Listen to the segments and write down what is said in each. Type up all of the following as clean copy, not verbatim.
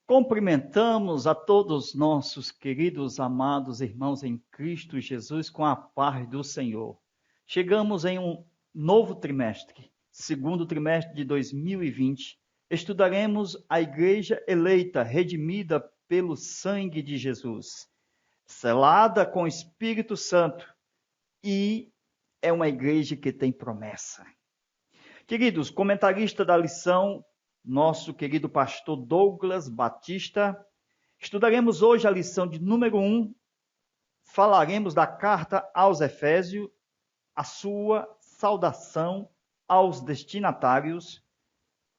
Cumprimentamos a todos nossos queridos, amados irmãos em Cristo Jesus com a paz do Senhor. Chegamos em um novo trimestre, segundo trimestre de 2020. Estudaremos a Igreja eleita, redimida pelo sangue de Jesus, selada com o Espírito Santo, e é uma igreja que tem promessa. Queridos, comentarista da lição, nosso querido pastor Douglas Batista. Estudaremos hoje a lição de número 1. Falaremos da carta aos Efésios, a sua saudação aos destinatários,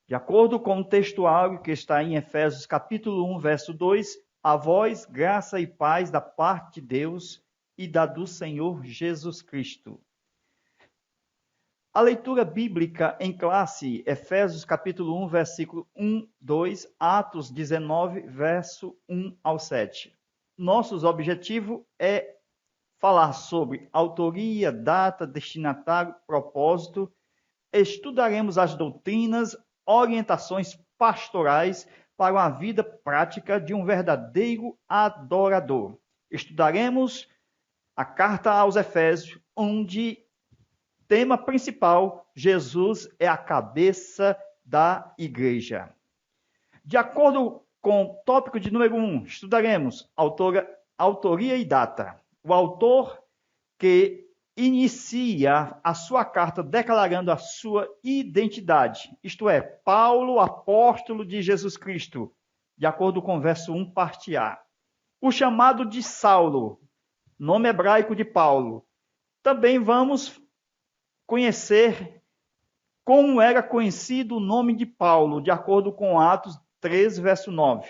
de acordo com o textuário que está em Efésios capítulo 1, verso 2, a vós, graça e paz da parte de Deus e da do Senhor Jesus Cristo. A leitura bíblica em classe, Efésios capítulo 1, versículo 1, 2, Atos 19, verso 1 ao 7. Nosso objetivo é falar sobre autoria, data, destinatário, propósito. Estudaremos as doutrinas, orientações pastorais para uma vida prática de um verdadeiro adorador. Estudaremos a carta aos Efésios, onde tema principal, Jesus é a cabeça da igreja. De acordo com o tópico de número 1, estudaremos autoria e data. O autor que inicia a sua carta declarando a sua identidade, isto é, Paulo, apóstolo de Jesus Cristo, de acordo com o verso 1, parte A. O chamado de Saulo, nome hebraico de Paulo. Também vamos conhecer como era conhecido o nome de Paulo, de acordo com Atos 13, verso 9,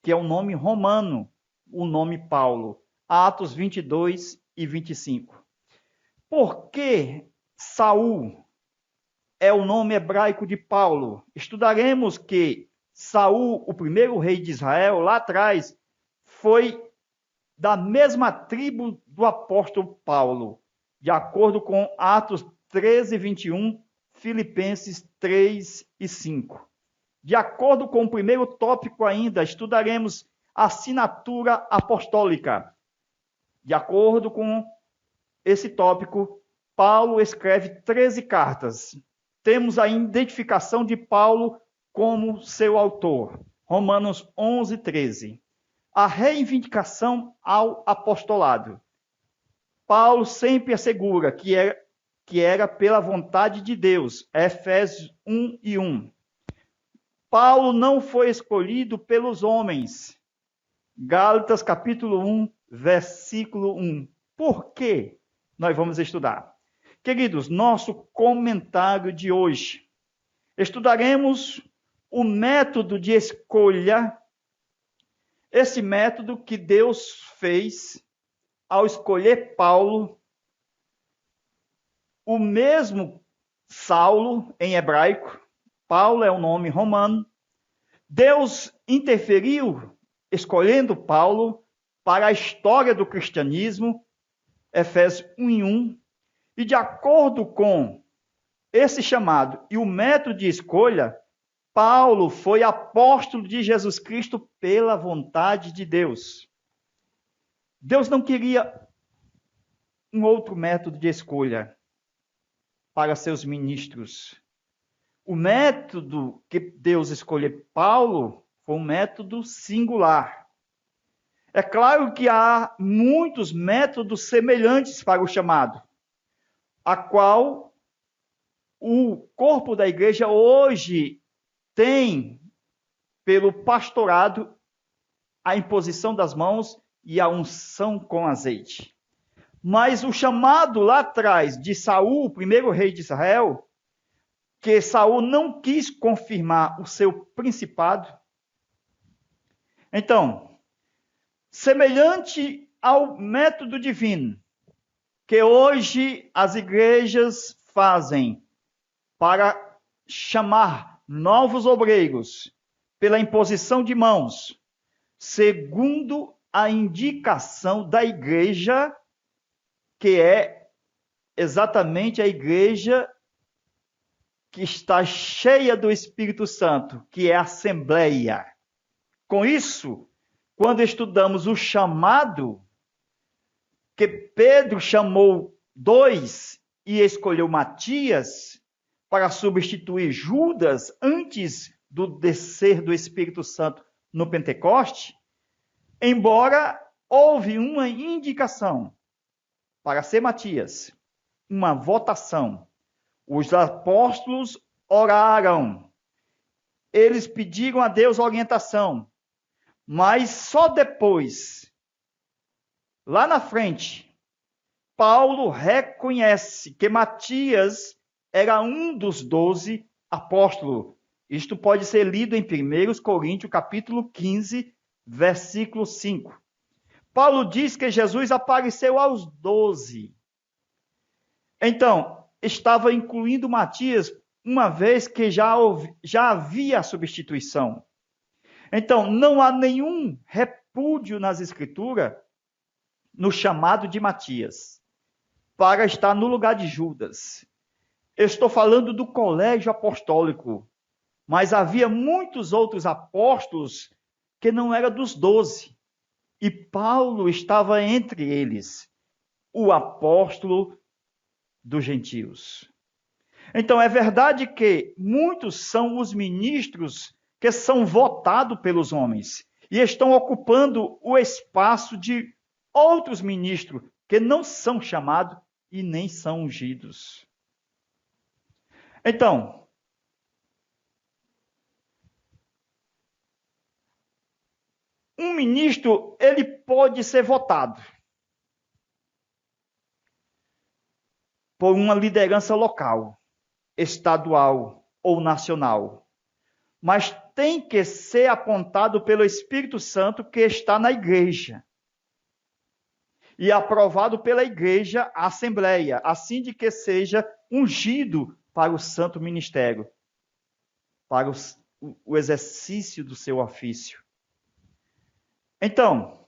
que é o nome romano, o nome Paulo. Atos 22 e 25. Por que Saul é o nome hebraico de Paulo? Estudaremos que Saul, o primeiro rei de Israel, lá atrás, foi da mesma tribo do apóstolo Paulo, de acordo com Atos 13, 21, Filipenses 3 e 5. De acordo com o primeiro tópico ainda, estudaremos a assinatura apostólica. De acordo com esse tópico, Paulo escreve 13 cartas. Temos a identificação de Paulo como seu autor. Romanos 11, 13. A reivindicação ao apostolado. Paulo sempre assegura que era pela vontade de Deus. Efésios 1 e 1. Paulo não foi escolhido pelos homens. Gálatas capítulo 1, versículo 1. Por quê? Nós vamos estudar. Queridos, nosso comentário de hoje. Estudaremos o método de escolha, esse método que Deus fez ao escolher Paulo, o mesmo Saulo em hebraico, Paulo é o nome romano. Deus interferiu escolhendo Paulo para a história do cristianismo, Efésios 1 e 1, e de acordo com esse chamado e o método de escolha, Paulo foi apóstolo de Jesus Cristo pela vontade de Deus. Deus não queria um outro método de escolha para seus ministros. O método que Deus escolheu Paulo foi um método singular. É claro que há muitos métodos semelhantes para o chamado, a qual o corpo da igreja hoje tem, pelo pastorado, a imposição das mãos e a unção com azeite. Mas o chamado lá atrás de Saul, o primeiro rei de Israel, que Saul não quis confirmar o seu principado. Então, semelhante ao método divino que hoje as igrejas fazem para chamar novos obreiros pela imposição de mãos, segundo a indicação da igreja, que é exatamente a igreja que está cheia do Espírito Santo, que é a Assembleia. Com isso, quando estudamos o chamado, que Pedro chamou 2 e escolheu Matias para substituir Judas antes do descer do Espírito Santo no Pentecoste, embora houve uma indicação para ser Matias, uma votação. Os apóstolos oraram, eles pediram a Deus orientação, mas só depois, lá na frente, Paulo reconhece que Matias era um dos 12 apóstolos. Isto pode ser lido em 1 Coríntios, capítulo 15, versículo 5. Paulo diz que Jesus apareceu aos 12. Então, estava incluindo Matias, uma vez que já havia a substituição. Então, não há nenhum repúdio nas Escrituras no chamado de Matias para estar no lugar de Judas. Eu estou falando do colégio apostólico, mas havia muitos outros apóstolos que não eram dos 12. E Paulo estava entre eles, o apóstolo dos gentios. Então, é verdade que muitos são os ministros que são votados pelos homens e estão ocupando o espaço de outros ministros que não são chamados e nem são ungidos. Então, um ministro, ele pode ser votado por uma liderança local, estadual ou nacional, mas tem que ser apontado pelo Espírito Santo que está na igreja e aprovado pela igreja, a assembleia, assim de que seja ungido para o santo ministério, para o exercício do seu ofício. Então,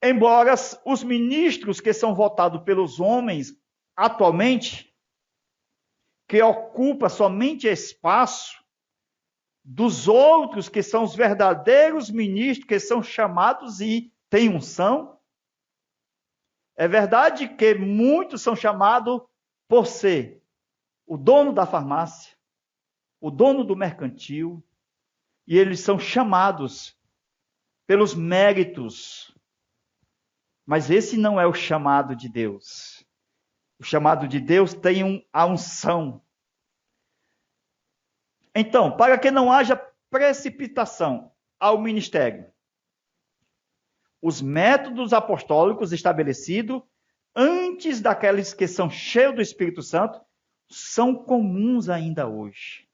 embora os ministros que são votados pelos homens atualmente, que ocupa somente espaço dos outros que são os verdadeiros ministros, que são chamados e têm unção, é verdade que muitos são chamados por ser o dono da farmácia, o dono do mercantil, e eles são chamados pelos méritos. Mas esse não é o chamado de Deus. O chamado de Deus tem a unção. Então, para que não haja precipitação ao ministério, os métodos apostólicos estabelecidos antes daqueles que são cheios do Espírito Santo são comuns ainda hoje.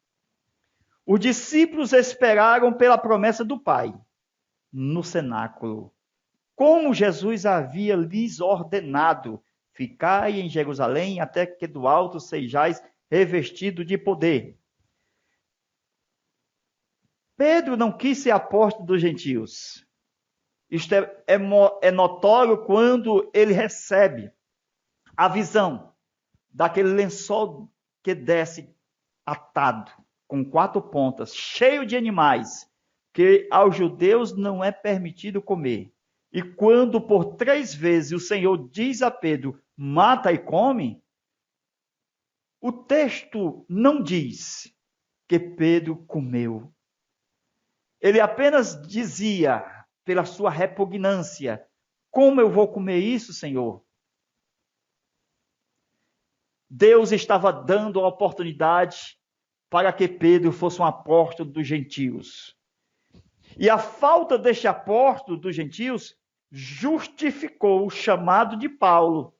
Os discípulos esperaram pela promessa do Pai no cenáculo, como Jesus havia lhes ordenado: ficai em Jerusalém até que do alto sejais revestido de poder. Pedro não quis ser apóstolo dos gentios. Isto é notório quando ele recebe a visão daquele lençol que desce atado, com 4 pontas, cheio de animais, que aos judeus não é permitido comer. E quando por 3 vezes o Senhor diz a Pedro: mata e come, o texto não diz que Pedro comeu. Ele apenas dizia, pela sua repugnância: como eu vou comer isso, Senhor? Deus estava dando a oportunidade para que Pedro fosse um apóstolo dos gentios. E a falta deste apóstolo dos gentios justificou o chamado de Paulo,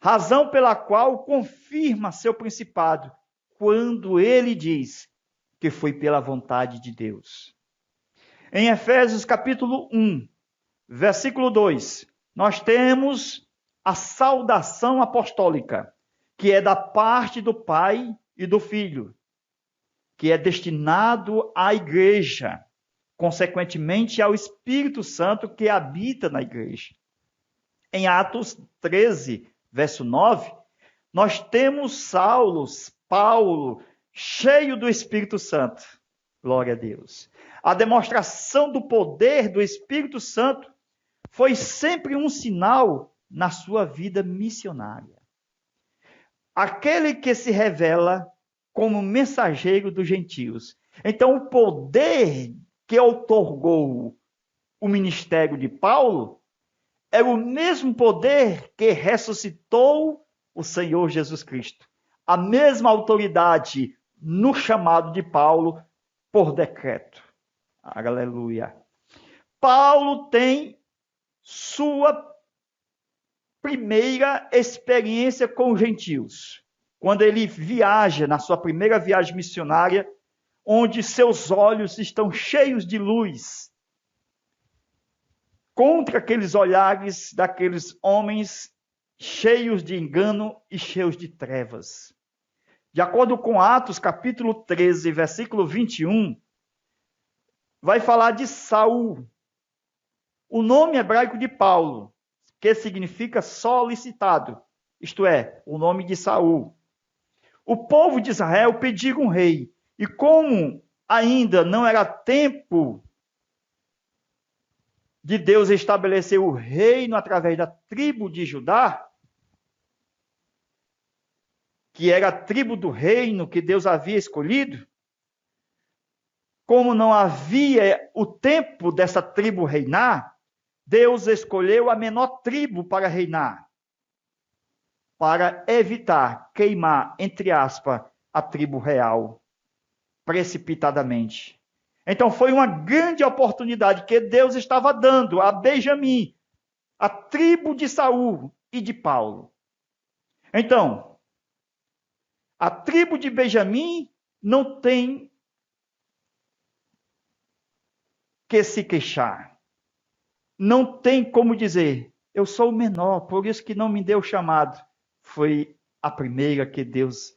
razão pela qual confirma seu principado, quando ele diz que foi pela vontade de Deus. Em Efésios capítulo 1, versículo 2, nós temos a saudação apostólica, que é da parte do Pai e do Filho, que é destinado à igreja, consequentemente ao Espírito Santo que habita na igreja. Em Atos 13, verso 9, nós temos Paulo, cheio do Espírito Santo. Glória a Deus. A demonstração do poder do Espírito Santo foi sempre um sinal na sua vida missionária. Aquele que se revela como mensageiro dos gentios. Então, o poder que outorgou o ministério de Paulo é o mesmo poder que ressuscitou o Senhor Jesus Cristo. A mesma autoridade no chamado de Paulo por decreto. Aleluia. Paulo tem sua primeira experiência com os gentios, quando ele viaja na sua primeira viagem missionária, onde seus olhos estão cheios de luz, contra aqueles olhares daqueles homens cheios de engano e cheios de trevas. De acordo com Atos, capítulo 13, versículo 21, vai falar de Saul, o nome hebraico de Paulo, que significa solicitado, isto é, o nome de Saul. O povo de Israel pediu um rei, e como ainda não era tempo de Deus estabelecer o reino através da tribo de Judá, que era a tribo do reino que Deus havia escolhido, como não havia o tempo dessa tribo reinar, Deus escolheu a menor tribo para reinar, para evitar queimar, entre aspas, a tribo real, precipitadamente. Então foi uma grande oportunidade que Deus estava dando a Benjamim, a tribo de Saul e de Paulo. Então, a tribo de Benjamim não tem que se queixar. Não tem como dizer, eu sou o menor, por isso que não me deu chamado. Foi a primeira que Deus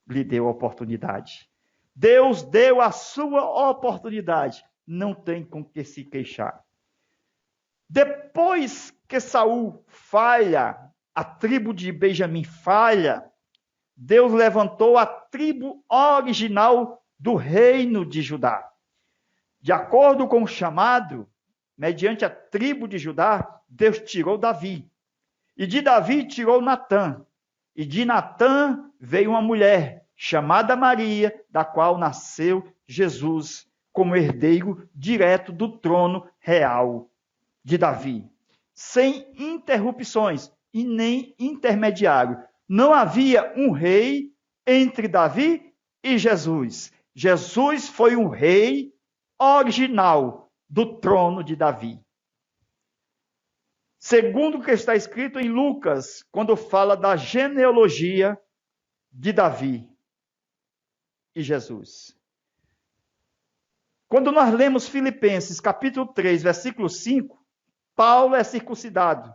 lhe deu a oportunidade. Deus deu a sua oportunidade. Não tem com que se queixar. Depois que Saul falha, a tribo de Benjamim falha, Deus levantou a tribo original do reino de Judá. De acordo com o chamado, mediante a tribo de Judá, Deus tirou Davi. E de Davi tirou Natã. E de Natã veio uma mulher chamada Maria, da qual nasceu Jesus como herdeiro direto do trono real de Davi. Sem interrupções e nem intermediário. Não havia um rei entre Davi e Jesus. Jesus foi um rei original do trono de Davi. Segundo o que está escrito em Lucas, quando fala da genealogia de Davi e Jesus. Quando nós lemos Filipenses, capítulo 3, versículo 5, Paulo é circuncidado.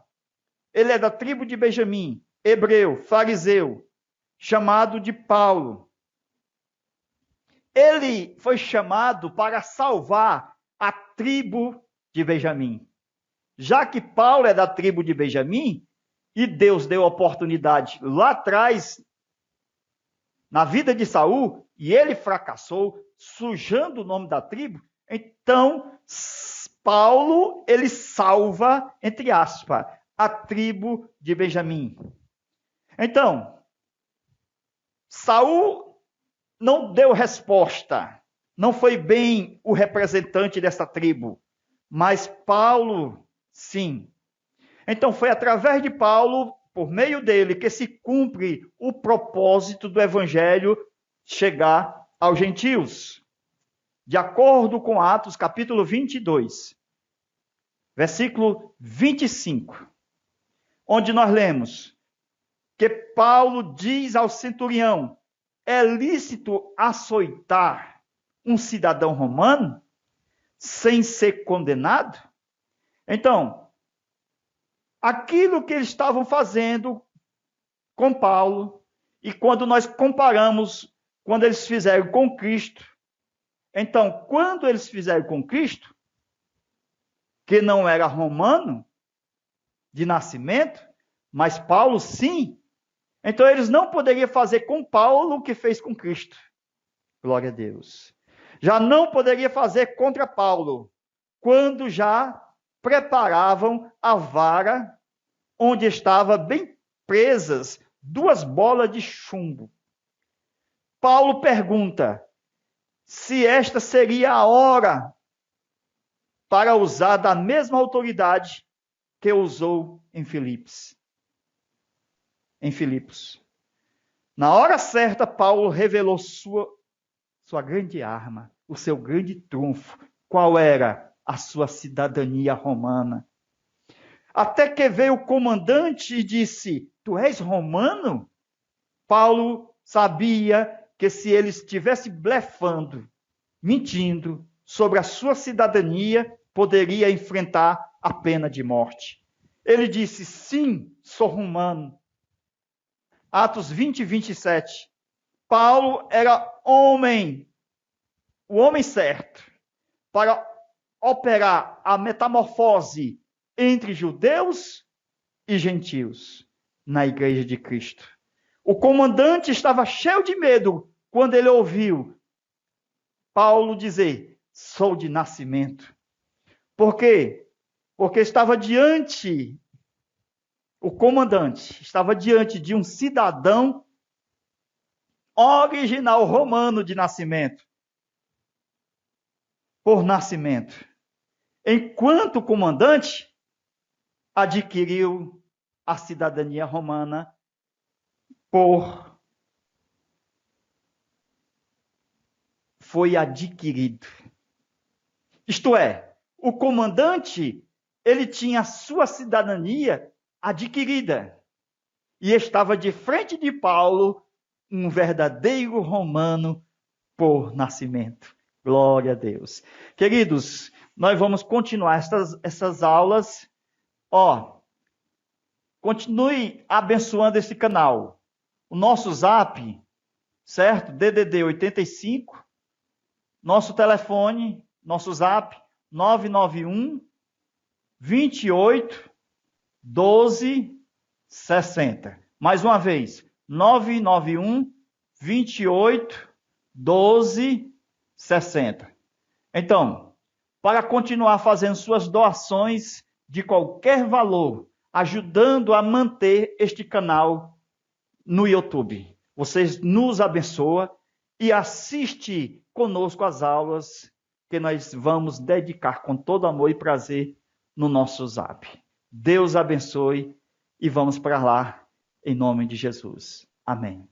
Ele é da tribo de Benjamim, hebreu, fariseu, chamado de Paulo. Ele foi chamado para salvar a tribo de Benjamim. Já que Paulo é da tribo de Benjamim, e Deus deu oportunidade lá atrás, na vida de Saul, e ele fracassou, sujando o nome da tribo, então Paulo, ele salva, entre aspas, a tribo de Benjamim. Então, Saul não deu resposta, não foi bem o representante dessa tribo, mas Paulo, sim. Então foi através de Paulo, por meio dele, que se cumpre o propósito do evangelho chegar aos gentios. De acordo com Atos, capítulo 22, versículo 25, onde nós lemos que Paulo diz ao centurião, é lícito açoitar um cidadão romano sem ser condenado? Então, aquilo que eles estavam fazendo com Paulo, e quando nós comparamos, quando eles fizeram com Cristo, então, quando eles fizeram com Cristo, que não era romano de nascimento, mas Paulo sim, então eles não poderiam fazer com Paulo o que fez com Cristo. Glória a Deus. já não poderia fazer contra Paulo, quando já preparavam a vara onde estavam bem presas 2 bolas de chumbo. Paulo pergunta se esta seria a hora para usar da mesma autoridade que usou em Filipos. Na hora certa, Paulo revelou sua grande arma, o seu grande trunfo. Qual era? A sua cidadania romana. Até que veio o comandante e disse: tu és romano? Paulo sabia que se ele estivesse blefando, mentindo sobre a sua cidadania, poderia enfrentar a pena de morte. Ele disse: sim, sou romano. Atos 20 e 27. Paulo era o homem certo, para operar a metamorfose entre judeus e gentios na igreja de Cristo. O comandante estava cheio de medo quando ele ouviu Paulo dizer: sou de nascimento. Por quê? Porque o comandante estava diante de um cidadão original romano de nascimento. Por nascimento. Enquanto o comandante adquiriu a cidadania romana foi adquirido. Isto é, o comandante, ele tinha a sua cidadania adquirida e estava de frente de Paulo, um verdadeiro romano por nascimento. Glória a Deus. Queridos, nós vamos continuar essas aulas. Continue abençoando esse canal. O nosso zap, certo? DDD 85. Nosso telefone, nosso zap, 991 28 12 60. Mais uma vez, 991 28 12 60. Então, para continuar fazendo suas doações de qualquer valor, ajudando a manter este canal no YouTube. Vocês nos abençoam e assiste conosco as aulas que nós vamos dedicar com todo amor e prazer no nosso zap. Deus abençoe e vamos para lá em nome de Jesus. Amém.